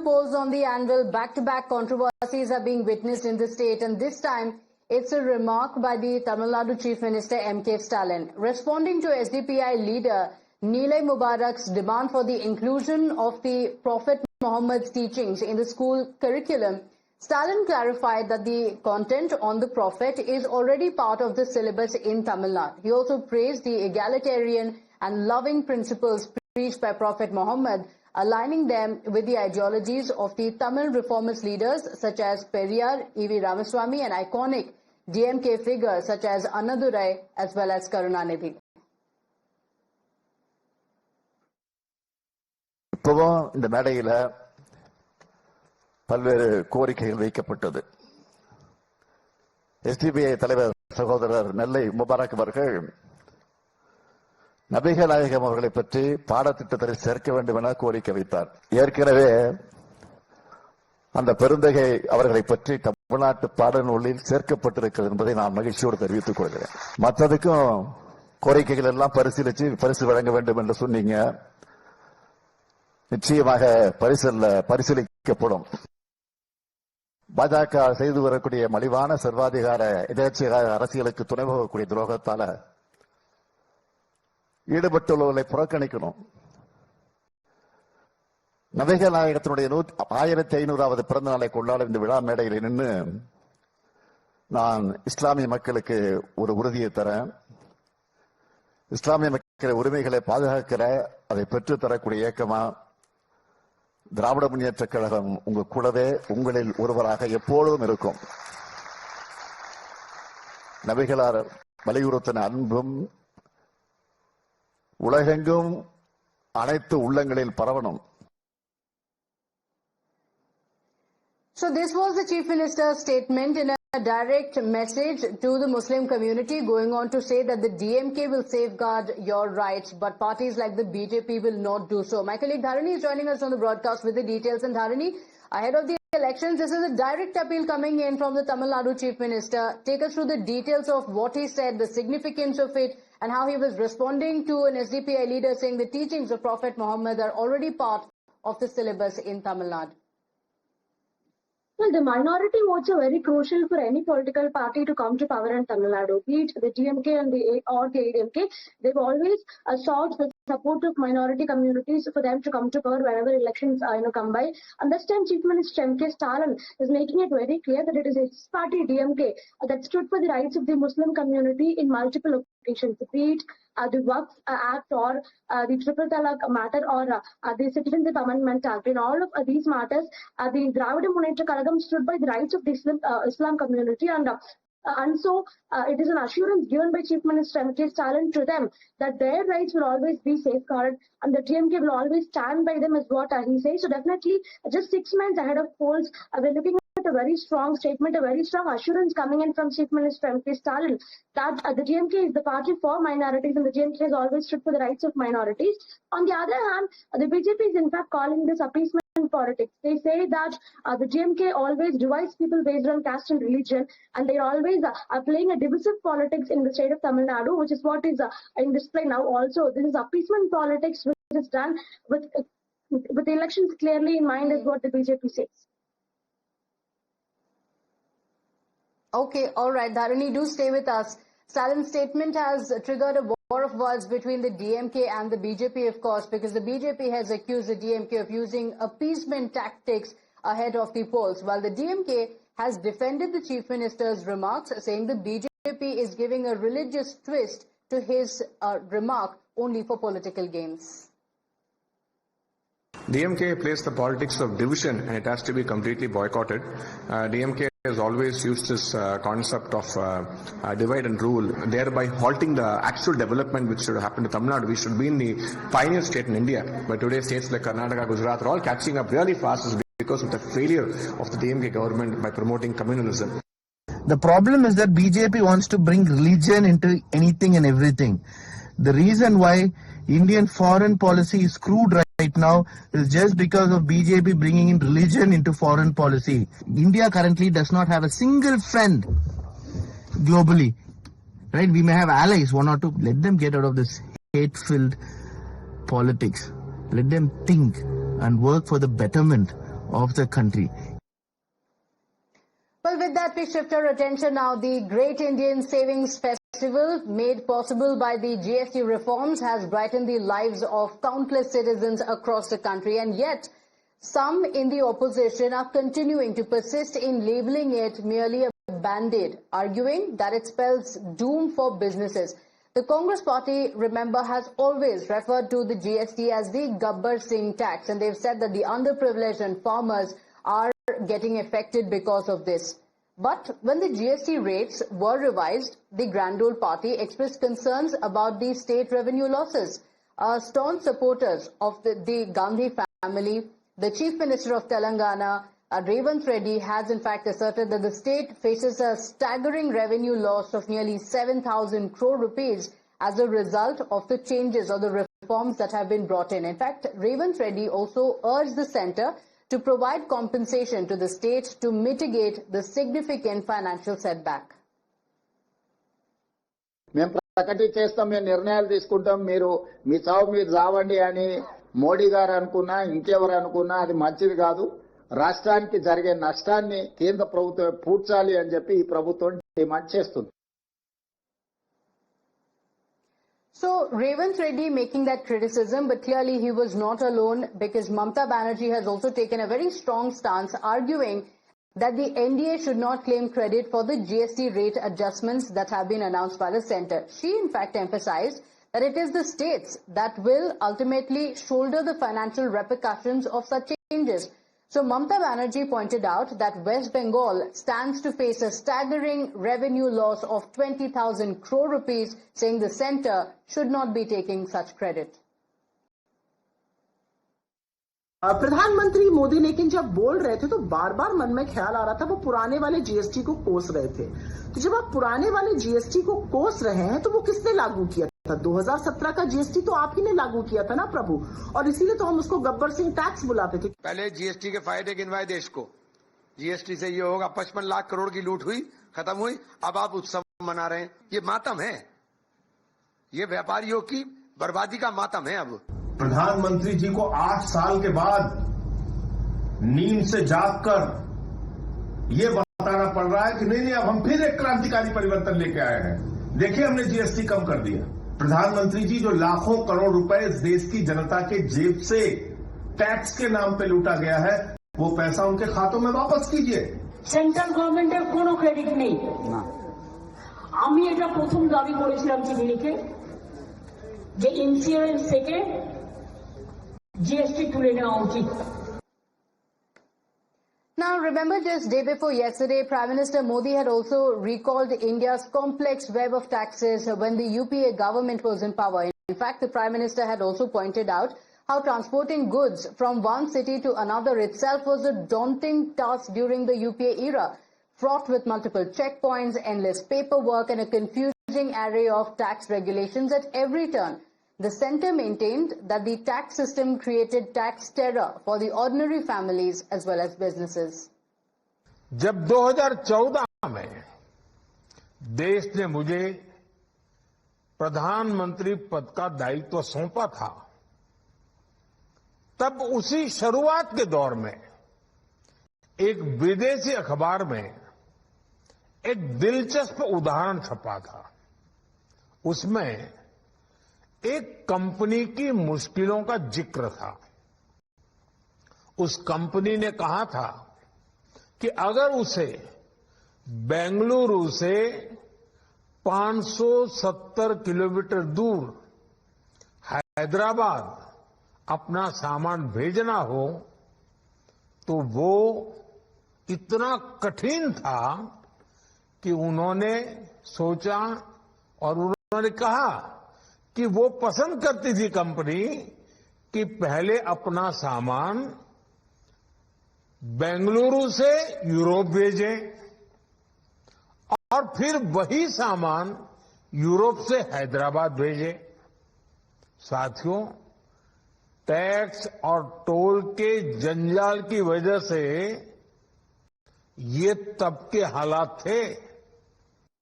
polls on the anvil. Back-to-back controversies are being witnessed in the state, and this time it's a remark by the Tamil Nadu Chief Minister M.K. Stalin. Responding to SDPI leader Nilay Mubarak's demand for the inclusion of the Prophet Muhammad's teachings in the school curriculum, Stalin clarified that the content on the Prophet is already part of the syllabus in Tamil Nadu. He also praised the egalitarian and loving principles preached by Prophet Muhammad, aligning them with the ideologies of the Tamil reformist leaders such as Periyar, E.V. Ramaswamy, and iconic DMK figures such as Annadurai as well as Karunanidhi. இப்போவும் இந்த மேடையில் பல்வேறு கோரிக்கைகள் வைக்கப்பட்டது. SDPI தலைவர் சகோதரர் நெல்லை Mubarak அவர்கள் நபிகள் நாயகம் அவர்களை பற்றி பாடத்திட்டத்தில் சேர்க்க வேண்டும் என கோரிக்கை வைத்தார். ஏற்கனவே அந்த பெருந்தகை அவர்களை பற்றி தமிழ்நாட்டு பாடநூலில் சேர்க்கப்பட்டிருக்கிறது என்பதை நான் மகிழ்ச்சியோடு தெரிவித்துக் கொள்கிறேன். மற்றதுக்கும் கோரிக்கைகள் எல்லாம் பரிசீலித்து பரிசு வழங்க வேண்டும் என்று சொன்னீங்க. நிச்சயமாக பரிசீலிக்கப்படும். பாஜக செய்து வரக்கூடிய மலிவான சர்வாதிகார எதேச்சையாக அரசியலுக்கு துணை போகக்கூடிய துரோகத்தால ஈடுபட்டுள்ளவர்களை புறக்கணிக்கணும். நபிகள் நாயகத்தினுடைய 1500வது பிறந்த நாளை கொண்டாடும் இந்த விழா மேடையில் நின்று நான் இஸ்லாமிய மக்களுக்கு ஒரு உறுதியை தரேன். இஸ்லாமிய மக்கள் உரிமைகளை பாதுகாக்கிற அதை பெற்றுத் தரக்கூடிய இயக்கமா திராவிட முன்னேற்ற கழகம் உங்க கூடவே உங்களில் ஒருவராக எப்பொழுதும் இருக்கும். நபிகளார் வலியுறுத்தின அன்பும் உலகெங்கும் அனைத்து உள்ளங்களில் பரவணும். So this was the Chief Minister's statement in a direct message to the Muslim community, going on to say that the DMK will safeguard your rights, but parties like the BJP will not do so. My colleague Dharani is joining us on the broadcast with the details. And Dharani, ahead of the elections, this is a direct appeal coming in from the Tamil Nadu Chief Minister. Take us through the details of what he said, the significance of it, and how he was responding to an SDPI leader saying the teachings of Prophet Muhammad are already part of the syllabus in Tamil Nadu. Well, the minority votes are very crucial for any political party to come to power in Tamil Nadu. Be it the DMK and the ADMK, they've always sought the support of minority communities for them to come to power whenever elections come by. And this time, Chief Minister M.K. Stalin is making it very clear that it is his party DMK that stood for the rights of the Muslim community in multiple occasions. Be it the Waqf Act or the Triple Talaq matter or the Citizenship Amendment Act. In all of these matters, the Dravida Munnetra Kazhagam stood by the rights of the Islam community, and so it is an assurance given by Chief Minister M.K. Stalin to them that their rights will always be safeguarded and the DMK will always stand by them, is what he says. So definitely, just 6 months ahead of polls, we're looking at a very strong statement, a very strong assurance coming in from Chief Minister M.K. Stalin that the DMK is the party for minorities and the DMK has always stood for the rights of minorities. On the other hand, the BJP is in fact calling this appeasement politics. They say that the DMK always divides people based on caste and religion, and they always are playing a divisive politics in the state of Tamil Nadu, which is what is in display now. Also, this is appeasement politics, which is done with the elections clearly in mind, is what the BJP says. Okay, all right, Dharani, do stay with us. Stalin's statement has triggered a war of words between the DMK and the BJP, of course, because the BJP has accused the DMK of using appeasement tactics ahead of the polls, while the DMK has defended the Chief Minister's remarks, saying the BJP is giving a religious twist to his remark only for political gains. DMK plays the politics of division and it has to be completely boycotted. DMK has always used this concept of divide and rule, thereby halting the actual development which should happen to Tamil Nadu. We should be in the pioneer state in India, but today states like Karnataka, Gujarat are all catching up really fast because of the failure of the DMK government by promoting communalism. The problem is that BJP wants to bring religion into anything and everything. The reason why Indian foreign policy is screwed right now is just because of BJP bringing in religion into foreign policy. India currently does not have a single friend globally. Right? We may have allies, one or two. Let them get out of this hate-filled politics. Let them think and work for the betterment of the country. Well, with that, we shift our attention now. The Great Indian Savings Festival, made possible by the GST reforms, has brightened the lives of countless citizens across the country. And yet, some in the opposition are continuing to persist in labeling it merely a band-aid, arguing that it spells doom for businesses. The Congress party, remember, has always referred to the GST as the Gabbar Singh tax, and they've said that the underprivileged and farmers are getting affected because of this. But when the GST rates were revised, the Grand Old Party expressed concerns about the state revenue losses. Staunch supporters of the Gandhi family, the Chief Minister of Telangana, Revanth Reddy, has in fact asserted that the state faces a staggering revenue loss of nearly 7,000 crore rupees as a result of the changes or the reforms that have been brought in. In fact, Revanth Reddy also urged the centre to provide compensation to the state to mitigate the significant financial setback. మేము ప్రకటించేస్తాం, మేము నిర్ణయాలు తీసుకుంటాం, మీరు మీ చావు మీరు చావండి అని మోడీ గారు అనుకున్నా ఇంకెవరు అనుకున్నా అది మంచిది కాదు. రాష్ట్రానికి జరిగే నష్టాన్ని కేంద్ర ప్రభుత్వం పూడ్చాలి అని చెప్పి ఈ ప్రభుత్వం డిమాండ్ చేస్తుంది. So, Revanth Reddy making that criticism, but clearly he was not alone, because Mamata Banerjee has also taken a very strong stance, arguing that the NDA should not claim credit for the GST rate adjustments that have been announced by the centre. She, in fact, emphasized that it is the states that will ultimately shoulder the financial repercussions of such changes. So Mamata Banerjee pointed out that West Bengal stands to face a staggering revenue loss of 20,000 crore rupees, saying the centre should not be taking such credit. प्रधानमंत्री मोदी लेकिन जब बोल रहे थे तो बार बार मन में ख्याल आ रहा था वो पुराने वाले जीएसटी को कोस रहे थे। तो जब आप पुराने वाले जीएसटी को कोस रहे हैं तो वो किसने लागू किया था? 2017 का जीएसटी तो आप ही ने लागू किया था ना प्रभु, और इसीलिए तो हम उसको गब्बर सिंह टैक्स बुलाते थे। पहले जीएसटी के फायदे गिनवाए देश को, जीएसटी से ये होगा 55 लाख करोड़ की लूट हुई, खत्म हुई, अब आप उत्सव मना रहे हैं। ये मातम है, ये व्यापारियों की बर्बादी का मातम है। अब प्रधानमंत्री जी को 8 साल के बाद नींद से जागकर ये बताना पड़ रहा है कि नहीं अब हम फिर एक क्रांतिकारी परिवर्तन लेके आए हैं। देखिए, हमने जीएसटी कम कर दिया। प्रधानमंत्री जी, जो लाखों करोड़ रुपए इस देश की जनता के जेब से टैक्स के नाम पे लूटा गया है, वो पैसा उनके खातों में वापस कीजिए। सेंट्रल गवर्नमेंटेर कोनो क्रेडिट नहीं। आमी एटा प्रथम दाबी करेছিলাম চিঠি লিখে যে ইন্স্যুরেন্স থেকে जीएसटी তুলে নেওয়া উচিত। Now, remember, just day before yesterday, Prime Minister Modi had also recalled India's complex web of taxes when the UPA government was in power. In fact, the Prime Minister had also pointed out how transporting goods from one city to another itself was a daunting task during the UPA era, fraught with multiple checkpoints, endless paperwork, and a confusing array of tax regulations at every turn. The centre maintained that the tax system created tax terror for the ordinary families as well as businesses. जब 2014 में देश ने मुझे प्रधानमंत्री पद का दायित्व सौंपा था, तब उसी शुरुआत के दौर में एक विदेशी अखबार में एक दिलचस्प उदाहरण छपा था। उसमें एक कंपनी की मुश्किलों का जिक्र था। उस कंपनी ने कहा था कि अगर उसे बेंगलुरु से 570 किलोमीटर दूर हैदराबाद अपना सामान भेजना हो तो वो इतना कठिन था कि उन्होंने सोचा और उन्होंने कहा कि वो पसंद करती थी कंपनी कि पहले अपना सामान बेंगलुरु से यूरोप भेजे और फिर वही सामान यूरोप से हैदराबाद भेजे। साथियों, टैक्स और टोल के जंजाल की वजह से ये तब के हालात थे।